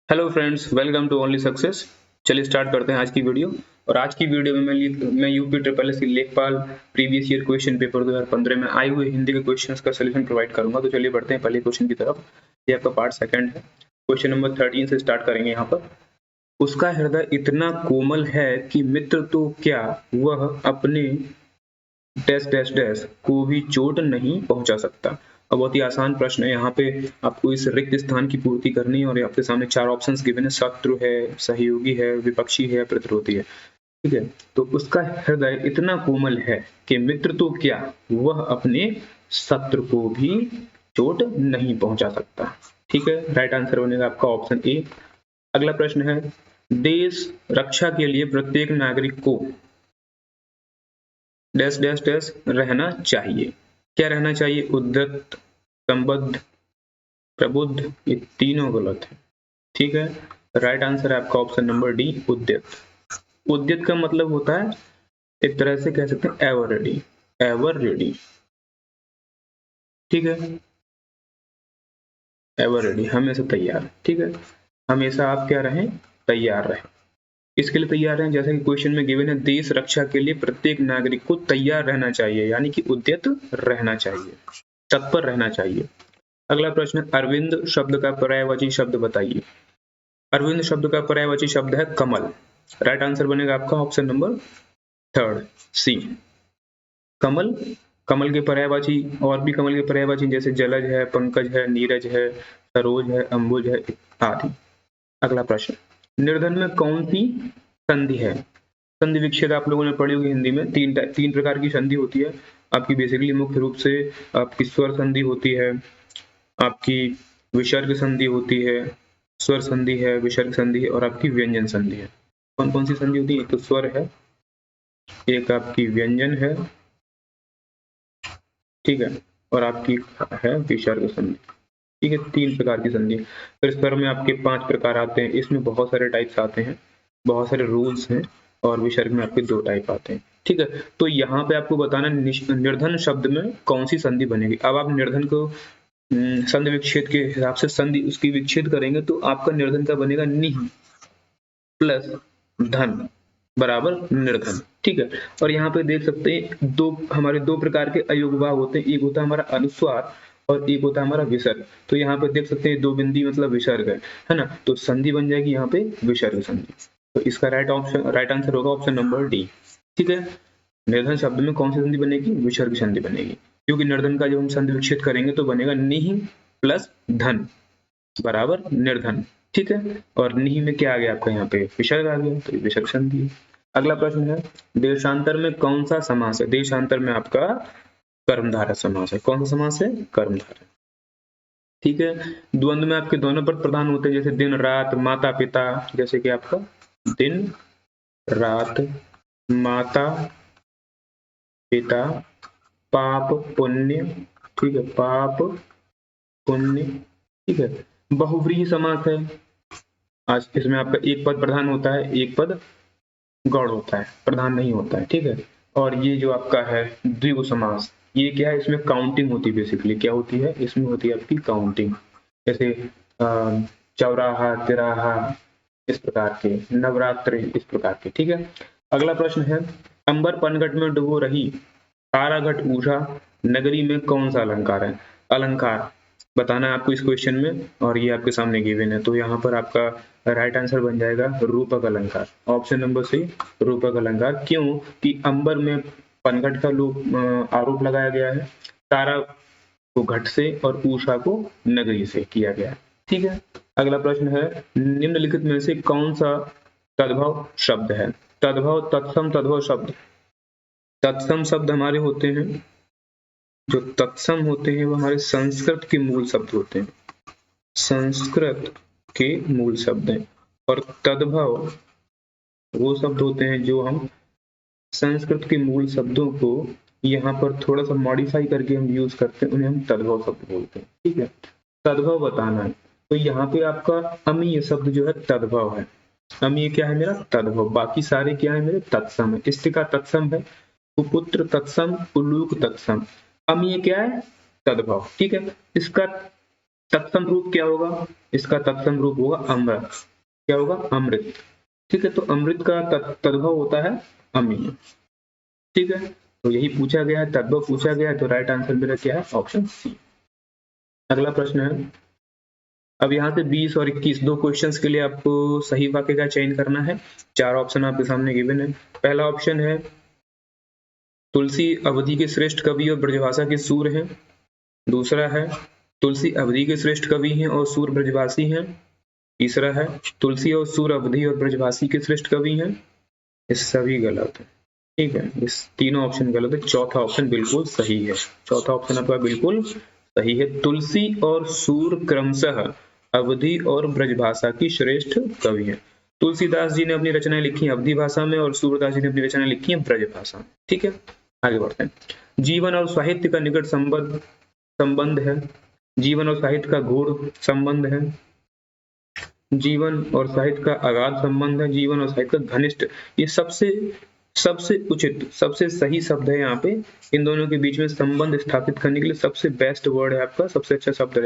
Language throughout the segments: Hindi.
Hello friends, welcome to only success. चलिए स्टार्ट करते हैं आज की वीडियो। और आज की वीडियो में मैं यूपी ट्रिपल एस लेखपाल प्रीवियस ईयर क्वेश्चन पेपर 2015 में आए हुए हिंदी के क्वेश्चंस का सलूशन प्रोवाइड करूंगा। तो चलिए बढ़ते हैं पहले क्वेश्चन की तरफ। ये आपका पार्ट सेकंड है। क्वेश्चन नंबर 13 से स्टार्ट करेंगे। यहाँ पर उसका हृदय इतना कोमल है कि मित्र तो क्या, वह अपने डैश डैश डैश को भी चोट नहीं पहुंचा सकता। अब बहुत ही आसान प्रश्न है। यहाँ पे आपको इस रिक्त स्थान की पूर्ति करनी है और आपके सामने चार ऑप्शंस गिवन है। शत्रु है, सहयोगी है, विपक्षी है, प्रतिरोधी है। ठीक है, तो उसका हृदय इतना कोमल है कि मित्र तो क्या, वह अपने शत्रु को भी चोट नहीं पहुंचा सकता। ठीक है, राइट आंसर बनेगा आपका ऑप्शन ए। अगला प्रश्न है, देश रक्षा के लिए प्रत्येक नागरिक को डैश डैश डैश रहना चाहिए। क्या रहना चाहिए? उद्यत, संबद्ध, प्रबुद्ध। ये तीनों गलत है। ठीक है, राइट आंसर है आपका ऑप्शन नंबर डी, उद्यत। उद्यत का मतलब होता है, एक तरह से कह सकते हैं, एवर रेडी। Ever ready. ठीक है, एवर रेडी, हमेशा तैयार। ठीक है, हमेशा आप क्या रहें? तैयार रहें। इसके लिए तैयार हैं, जैसे कि क्वेश्चन में गिवन है, देश रक्षा के लिए प्रत्येक नागरिक को तैयार रहना चाहिए, यानी कि उद्यत रहना चाहिए, तत्पर रहना चाहिए। अगला प्रश्न, अरविंद शब्द का पर्यायवाची शब्द बताइए। अरविंद शब्द का पर्यायवाची शब्द है कमल। राइट आंसर बनेगा आपका ऑप्शन नंबर थर्ड, सी, कमल। कमल के पर्यायवाची और भी कमल के पर्यायवाची जैसे जलज है, पंकज है, नीरज है, सरोज है, अंबुज है आदि। अगला प्रश्न, निर्धन में कौन सी संधि है? संधि विच्छेद आप लोगों ने पढ़ी होगी हिंदी में। तीन प्रकार की संधि होती है आपकी। बेसिकली मुख्य रूप से आपकी स्वर संधि होती है, आपकी विसर्ग संधि होती है, स्वर संधि है, विसर्ग संधि है, और आपकी व्यंजन संधि है। कौन कौन सी संधि होती है? एक तो स्वर है, एक आपकी व्यंजन है, ठीक है, और आपकी है विसर्ग संधि। ठीक है, तीन प्रकार की संधि। फिर स्वर में आपके 5 प्रकार आते हैं। इसमें बहुत सारे टाइप्स आते हैं, बहुत सारे रूल्स हैं। और विसर्ग में आपके 2 टाइप आते हैं। ठीक है, तो यहाँ पे आपको बताना निर्धन शब्द में कौन सी संधि बनेगी। अब आप निर्धन को संधि विच्छेद के हिसाब से संधि उसकी विच्छेद करेंगे तो आपका निर्धन का बनेगा निह प्लस धन बराबर निर्धन। ठीक है, और यहाँ पे देख सकते हैं हमारे दो प्रकार के अयोगभाव होते हैं। एक होता है हमारा अनुस्वार और एक होता है हमारा विसर्ग। तो यहाँ पे देख सकते हैं दो बिंदी मतलब विसर्ग है ना, तो संधि बन जाएगी यहाँ पे विसर्ग संधि। तो इसका राइट आंसर होगा ऑप्शन नंबर डी। ठीक है, निर्धन शब्द में कौन सी संधि बनेगी? विसर्ग संधि बनेगी, क्योंकि निर्धन का जब हम संधि विच्छेद करेंगे तो बनेगा निह प्लस धन बराबर निर्धन। ठीक है, और निह में क्या आ गया आपका? यहाँ पे विसर्ग आ गया, तो विसर्ग संधि है। अगला प्रश्न है, देशांतर में कौन सा समास है? देशांतर में आपका कर्मधारय समास है। कौन सा समास है? कर्मधारय। ठीक है, द्वंद्व में आपके दोनों पद प्रधान होते हैं, जैसे दिन रात, माता पिता। जैसे कि आपका दिन रात, माता पिता, पाप पुण्य। ठीक है, पाप पुण्य। ठीक है, बहुव्रीहि समास है। आज इसमें आपका एक पद प्रधान होता है, एक पद गौड़ होता है, प्रधान नहीं होता है। ठीक है, और ये जो आपका है द्विगु समास, ये क्या है? इसमें काउंटिंग होती है। बेसिकली क्या होती है? इसमें होती है आपकी काउंटिंग। जैसे चौराहा, तिराहा, इस प्रकार के, नवरात्रि, इस प्रकार के। ठीक है, अगला प्रश्न है, अंबर पनघट में डुबो रही, ताराघट उषा नगरी में कौन सा अलंकार है? अलंकार बताना है आपको इस क्वेश्चन में, और ये आपके सामने गिवन है। तो यहाँ पर आपका राइट आंसर बन जाएगा रूपक अलंकार, ऑप्शन नंबर सी, रूपक अलंकार। क्यों कि अंबर में पनघट का आरोप लगाया गया है, तारा को घट से और उषा को नगरी से किया गया है। ठीक है, अगला प्रश्न है, निम्नलिखित में से कौन सा तद्भव शब्द है? तद्भव, तत्सम तद्भव शब्द। तत्सम शब्द हमारे होते हैं, जो तत्सम होते हैं वो हमारे संस्कृत के मूल शब्द होते हैं, संस्कृत के मूल शब्द हैं। और तद्भव वो शब्द होते हैं जो हम संस्कृत के मूल शब्दों को यहाँ पर थोड़ा सा मॉडिफाई करके हम यूज करते हैं, उन्हें हम तद्भव शब्द बोलते हैं। ठीक है, तद्भव बताना है, तो यहाँ पे आपका अमीय शब्द जो है तद्भव है। अमीय क्या है मेरा? तद्भव। बाकी सारे क्या है मेरे? तत्सम है। इष्टिका तत्सम है, कुपुत्र तत्सम, उल्लूक तत्सम। अमीय क्या है? तद्भव। ठीक है, इसका तत्सम रूप क्या होगा? इसका तत्सम रूप होगा अमृत। क्या होगा? अमृत। ठीक है, तो अमृत का तद्भव होता है अमीय। ठीक है, तो यही पूछा गया है, तद्भव पूछा गया है, तो राइट आंसर मेरा क्या है? Option C. अगला प्रश्न है, अब यहाँ से 20 और 21 दो क्वेश्चंस के लिए आपको सही वाक्य का चयन करना है। 4 ऑप्शन आपके सामने गिवन है। पहला ऑप्शन है तुलसी अवधि के श्रेष्ठ कवि और ब्रजभाषा के सूर हैं। दूसरा है तुलसी अवधि के श्रेष्ठ कवि हैं और सूर ब्रजभाषी हैं। तीसरा है तुलसी और सूर अवधि और ब्रजभाषी के श्रेष्ठ कवि हैं। ये सभी गलत है। ठीक है, इस तीनों ऑप्शन गलत है। चौथा ऑप्शन बिल्कुल सही है। चौथा ऑप्शन आपका बिल्कुल सही है। तुलसी और सूर क्रमशः अवधि और ब्रजभाषा की श्रेष्ठ कवि हैं। तुलसीदास जी ने अपनी रचनाएं लिखी हैं अवधि भाषा में और सूरदास जी ने अपनी रचनाएं लिखी हैं ब्रज भाषा में। ठीक है, आगे बढ़ते हैं। जीवन और साहित्य का निकट संबंध है। जीवन और साहित्य का गूढ़ संबंध है। जीवन और साहित्य का अगाध संबंध है। जीवन और साहित्य का घनिष्ठ। ये सबसे उचित, सबसे सही शब्द है यहाँ पे। इन दोनों के बीच में संबंध स्थापित करने के लिए सबसे बेस्ट वर्ड है आपका, सबसे अच्छा शब्द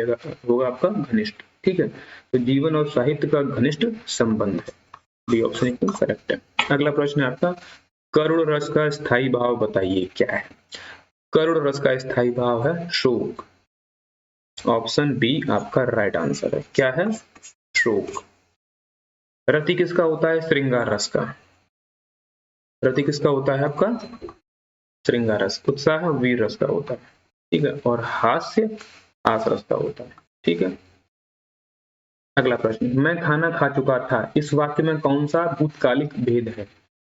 होगा आपका घनिष्ठ। ठीक है, तो जीवन और साहित्य का घनिष्ठ संबंध है। बी ऑप्शन एकदम करेक्ट है। अगला प्रश्न है आपका, करुण रस का स्थायी भाव बताइए। क्या है? करुण रस का स्थायी भाव है शोक। ऑप्शन बी आपका राइट आंसर है। क्या है? शोक। रति किसका होता है? श्रृंगार रस का। रति किसका होता है आपका? श्रृंगार रस। उत्साह वीर रस का होता है। ठीक है, और हास्य आस रस का होता है। ठीक है, अगला प्रश्न, मैं खाना खा चुका था, इस वाक्य में कौन सा भूतकालिक भेद है?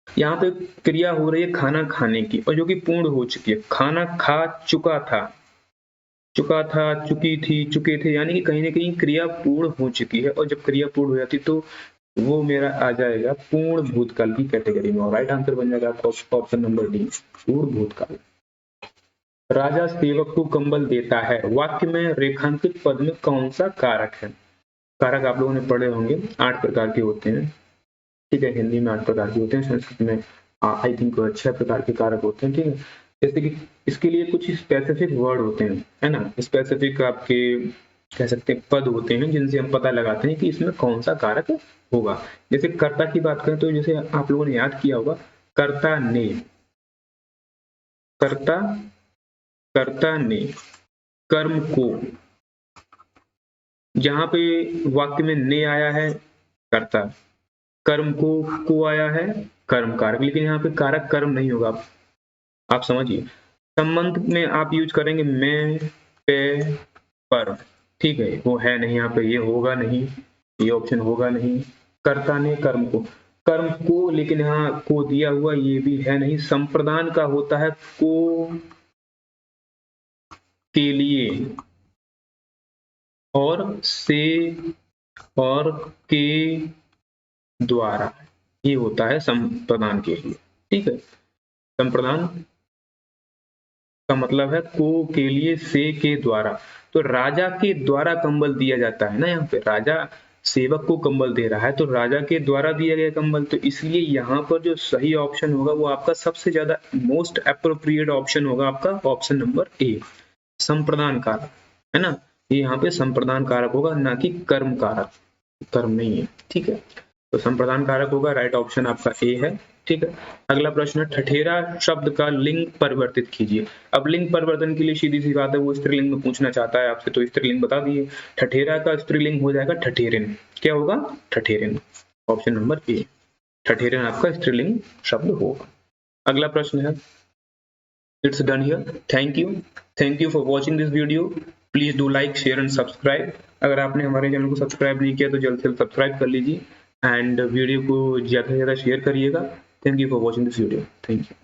यहाँ पे क्रिया हो रही है खाना खाने की और जो कि पूर्ण हो चुकी है। खाना खा चुका था, चुका था, चुकी थी, चुके थे, यानी कि कहीं ना कहीं क्रिया पूर्ण हो चुकी है और जब क्रिया पूर्ण हो जाती तो वो मेरा आ जाएगा पूर्ण भूतकाल की कैटेगरी में और राइट आंसर बन जाएगा आपका ऑप्शन नंबर डी, पूर्ण भूतकाल। राजा सेवक को कंबल देता है, वाक्य में रेखांकित पद में कौन सा कारक है? कारक आप लोगों ने पढ़े होंगे, 8 प्रकार के होते हैं। ठीक है, हिंदी में 8 प्रकार के होते हैं, संस्कृत में आई थिंक 6 प्रकार के कारक होते हैं। ठीक है, जैसे कि इसके लिए कुछ स्पेसिफिक वर्ड होते हैं, है ना, स्पेसिफिक आपके कह सकते हैं पद होते हैं जिनसे हम पता लगाते हैं कि इसमें कौन सा कारक होगा। जैसे कर्ता की बात करें तो जैसे आप लोगों ने याद किया होगा, कर्ता ने, कर्ता ने कर्म को, जहां पे वाक्य में ने आया है कर्ता, कर्म को आया है कर्म कारक, लेकिन यहाँ पे कारक कर्म नहीं होगा। आप समझिए, संबंध में आप यूज करेंगे मैं, पे, पर। ठीक है, वो है नहीं यहाँ पे, ये होगा नहीं, ये ऑप्शन होगा नहीं। कर्ता ने कर्म को, लेकिन यहाँ को दिया हुआ ये भी है नहीं। संप्रदान का होता है को के लिए और से और के द्वारा, ये होता है संप्रदान के लिए। ठीक है, संप्रदान का मतलब है को के लिए से के द्वारा। तो राजा के द्वारा कंबल दिया जाता है ना, यहाँ पे राजा सेवक को कंबल दे रहा है तो राजा के द्वारा दिया गया कंबल, तो इसलिए यहाँ पर जो सही ऑप्शन होगा वो आपका सबसे ज्यादा मोस्ट एप्रोप्रिएट ऑप्शन होगा आपका ऑप्शन नंबर ए, संप्रदान कारक, है ना। ये यहाँ पे संप्रदान कारक होगा, ना कि कर्म कारक, कर्म नहीं है। ठीक है, तो संप्रदान कारक होगा, राइट ऑप्शन आपका ए है। ठीक है, अगला प्रश्न है, ठठेरा शब्द का लिंग परिवर्तित कीजिए। अब लिंग परिवर्तन के लिए सीधी सी बात है, वो स्त्रीलिंग में पूछना चाहता है आपसे, तो स्त्रीलिंग बता दिए। ठठेरा का स्त्रीलिंग हो जाएगा ठठेरिन। क्या होगा? ठठेरिन, ऑप्शन नंबर ए, ठठेरिन आपका स्त्रीलिंग शब्द होगा। अगला प्रश्न है, it's done here, thank you for watching this video. Please do like, share and subscribe. अगर आपने हमारे चैनल को सब्सक्राइब नहीं किया तो जल्द से जल्द सब्सक्राइब कर लीजिए एंड वीडियो को ज्यादा से ज्यादा शेयर करिएगा। Thank you for watching this video, thank you.